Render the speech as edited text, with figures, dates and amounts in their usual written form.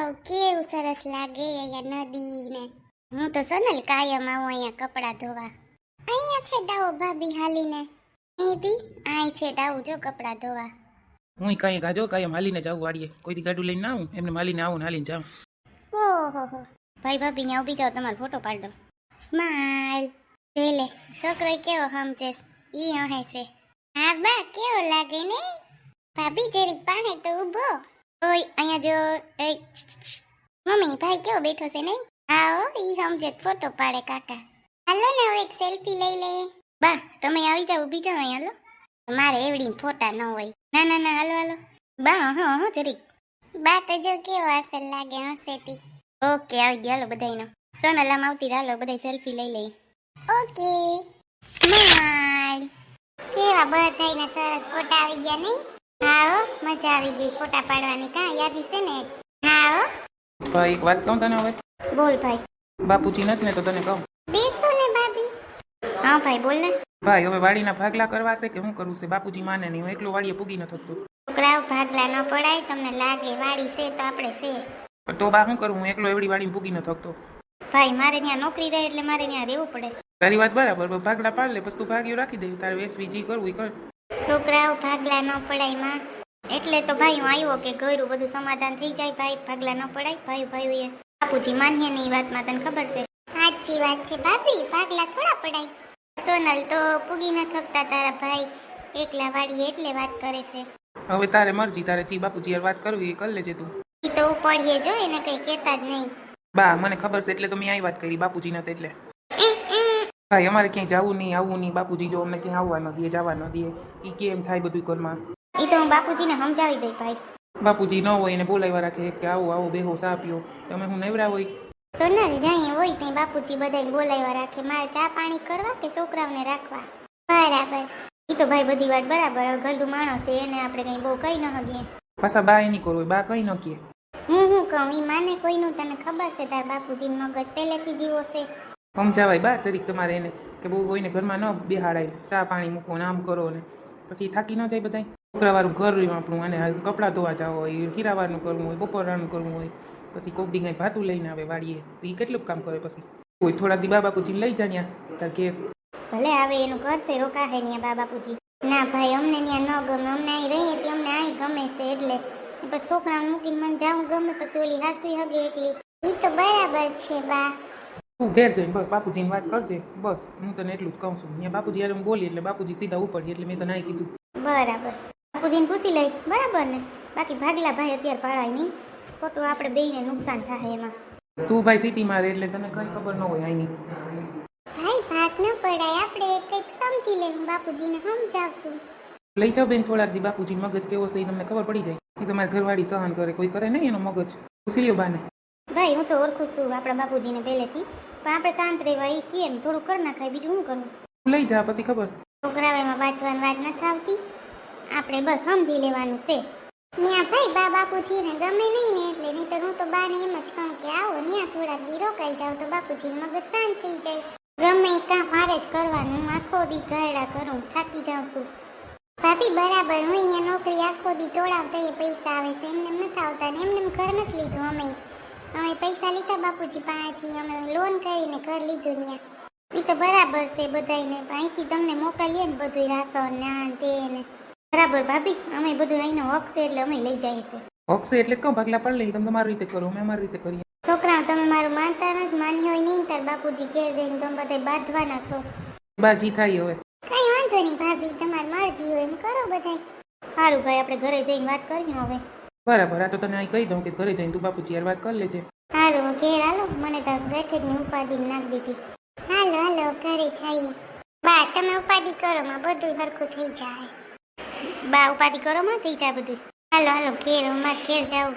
વાવ કેવું સરસ લાગે અહીંયા નદી ને. હું તો સોનલ કાયમ આવું અહીંયા કપડાં ધોવા. અહીંયા છે ડાવો ભાભી હાલીને. અહીંથી આય છે ડાવું જો કપડાં ધોવા. હું કાંઈ ગાજો કાંઈ હાલીને જાઉં વાડીએ. કોઈ દી ગાડું લઈને ના આવું, એમને હાલીને આવું ને હાલીને જાઉં. ઓહો ભાઈ ભાભી ત્યાં ઊભી જાઓ, તમારો ફોટો પાડ દો. સ્માઈલ લે છોકરો કેવો સમજે ઈ હે છે. હા બા કેવો લાગે ને ભાભી, જરીક પાને તો ઊભો. ઓય અહીંયા જો. મમ્મી ભાઈ કેવો બેઠો છે નહીં? આવો ઈ સમજે ફોટો પાડે કાકા. હાલો ને હવે એક સેલ્ફી લઈ લે. બા તમે આવી જાઓ, ઊભી જાઓ અહીંયા. હાલો મારે એવડી ફોટા ન હોય. ના ના ના હાલો હાલો બા. હા જરીક બા તો જો કેવો અસર લાગે હસેતી. ઓકે આવી ગયો હાલો બધાયનો. સોનલામ આવતી હાલો બધાય સેલ્ફી લઈ લઈએ. Okay smile. કેવા બધાયના સરસ ફોટા આવી ગયા નહીં? હા મજા આવી ગઈ ફોટા પાડવાની. કા યાદી છે ને? હા ભાઈ એક વાત કહું તને હવે. બોલ ભાઈ. બાપુજી નથી ને તો તને કહું. બેસો ને ભાભી. હા ભાઈ બોલ ને. ભાઈ હવે વાડીના ભાગલા કરવા છે કે શું કરવું છે? બાપુજી માને નહીં, હું એકલો વાડીએ પૂગી ન થતો. છોકરાઓ ભાગલા ન પડાય, તમને લાગે વાડી છે તો આપણે છે. તો બા શું કરું? હું એકલો એવડી વાડીમાં પૂગી ન થતો. ભાઈ મારે ત્યાં નોકરી રહે એટલે મારે ત્યાં રહેવું પડે. તારી વાત બરાબર, ભાગલા પાડ લે પછી તું ભાગ્યો રાખી દે. તારે વેસવી કરવું એ કર. છોકરાઓ ભાગલા ન પડાય માં, એટલે તો ભાઈ હું આવ્યો કે ઘરું બધું સમાધાન થઈ જાય. ભાઈ ભાગલા ન પડાય. ભાઈ એ બાપુજી માન્ય ની વાતમાં તને ખબર છે. સાચી વાત છે ભાભી, ભાગલા થોડા પડાય. સોનલ તો પૂગી ન થકતા તારા ભાઈ એકલા વાડીએ એટલે વાત કરે છે. હવે તારે મરજી, તારે જી બાપુજી યાર વાત કરવી એ કર લેજે તું. ઈ તો ઉપડીએ જો, એને કઈ કહેતા જ નહીં. બા મને ખબર છે એટલે તો મેં આ વાત કરી બાપુજી નથી એટલે. ભાઈ અમારે ક્યાંય જવું નહીં, આવવું નહીં. બાપુજી જો અમને ક્યાંય આવવા ન દે, જવા ન દે. ઈ કેમ થાય બધું ઘરમાં. ઈ તો હું બાપુજીને સમજાવી દઈ ભાઈ. બાપુજી ન હોય એને બોલાવ્યા રાખે કે આવો આવો બેહો સા પીઓ. તમે હું નવરા હોય. સોનલ જઈ હોય ત્યાં બાપુજી બધાને બોલાવ્યા રાખે. મારે ચા પાણી કરવા કે છોકરાઓને રાખવા? બરાબર. ઈ તો ભાઈ બધી વાત બરાબર. ગરડું માણસ છે એને આપણે કઈ બહુ કઈ ન હગીએ. પાછા બા એની કરો, બા કઈ ન કહે. હું કહું ઈ માને કોઈનું? તને ખબર છે તાર બાપુજી મગજ પહેલેથી જીવો છે. સમજાવાય બા સરીક તમારે એને કે બહુ કોઈને ઘરમાં ન બેહાડાય. ચા પાણી મૂકો ને આમ કરો ને પછી થાકી ન જાય બધાય. છોકરાવાળું ઘર રહ્યું આપણું, અને કપડાં ધોવા જાવ હોય, હીરાવારનું કરવું હોય, બપોરાનું કરવું હોય, પછી કોક દી કઈ ભાતું લઈને આવે વાડીએ તો એ કેટલું કામ કરે. પછી કોઈ થોડાક દી બા બાપુજીને લઈ જા ત્યાં તાર ઘેર. ભલે આવે એનું ઘર છે, રોકાહે ત્યાં બા બાપુજી. ના ભાઈ અમને ત્યાં ન ગમે. અમને અહીં રહીએ તે અમને અહીં ગમે છે એટલે. પછી છોકરાને મૂકીને મને જાવું ગમે, પછી ઓલી હાસવી હગે એકલી. ઈ તો બરાબર છે બા. તું ઘેર જઈને બસ બાપુજીની વાત કરજે બસ. હું તને એટલું જ કહું છું. ત્યાં બાપુજી યાર હું બોલી એટલે બાપુજી સીધા ઉપડી એટલે મેં તને અહીં કીધું. બરાબર. બાપુજીને પૂછી લઈ. બરાબર ને? બાકી ભાગલા ભાઈ અત્યારે પાડાય નહીં, ખોટું આપણે બેયને નુકસાન થાય એમાં. તું ભાઈ સિટીમાં રહે એટલે તને કઈ ખબર ન હોય અહીંની. ભાઈ ભાગ ન પડાય, આપણે કંઈક સમજી લઈએ. બાપુજીને સમજાવશું. લઈ જાઓ બેન થોડાક દી. બાપુજી મગજ કેવો છે એ તમને ખબર પડી જાય. એ તમારી ઘરવાળી સહન કરે, કોઈ કરે નહીં એનો મગજ. પૂછી લ્યો બાને. ભાઈ હું તો ઓળખું છું આપણા બાપુજીને પહેલેથી, પણ આપણે શાંત રહેવા એ કેમ થોડું કરી નાખાય, બીજું શું કરવું? લઈ જા પછી ખબર. છોકરાઓ એમાં વાંચવાની વાત નથી આવતી, આપણે બસ સમજી લેવાનું છે. ત્યાં ભાઈ બા બાપુજીને ગમે નહીં ને એટલે, નહીં તો હું તો બાને એમ જ કહું કે આવો ત્યાં થોડાક દી રોકાઈ જાવ તો બાપુજીનું મગજ શાંત થઈ જાય. ગમે એ કામ મારે જ કરવાનું. હું આખો દી ઢળડા કરું, થાકી જાઉં છું. ભાભી બરાબર, હું અહીંયા નોકરી આખો દી તોડાવતા એ પૈસા આવે છે, એમને નથી આવતા ને એમને ઘર નથી લીધું. અમે પૈસા લીધા બાપુજી પાસેથી, અમે લોન કરીને ઘર લીધું ત્યાં. એ તો બરાબર છે બધાને, અહીંથી તમને મોકલીએ ને બધું રાશન ને આ તે ને. બરાબર ભાભી, અમે બધું અહીંનો હક છે એટલે અમે લઈ જઈએ છીએ. હક છે એટલે કહું ભાગલા પડ લઈ. તમે તમારી રીતે કરો, અમે અમારી રીતે કરીએ. છોકરાઓ તમે મારું માનતા નથી, માન્યું હોય નહીં તાર બાપુજી ઘેર જઈને તમે બધા બાંધવાના છો. બાજી થાય હવે. કઈ વાંધો નહીં ભાભી, તમારી મરજી હોય એમ કરો બધાય. સારું ભાઈ, આપણે ઘરે જઈને વાત કરીએ હવે. બરાબર. આ તો તને અહીં કહી દઉં કે ઘરે જઈને તું બાપુજી યાર વાત કરી લેજે. સારું ઘેર હાલો, મને તો બેઠકની ઉપાધિ નાખી દીધી. હાલો હાલો ઘરે જઈએ. બા તમે ઉપાધિ કરો માં બધું સરખું થઈ જાય. બા ઉપાધિ કરો માં થઈ જાય બધું. હાલો હાલો ઘેર, અમારે ઘેર જાવ.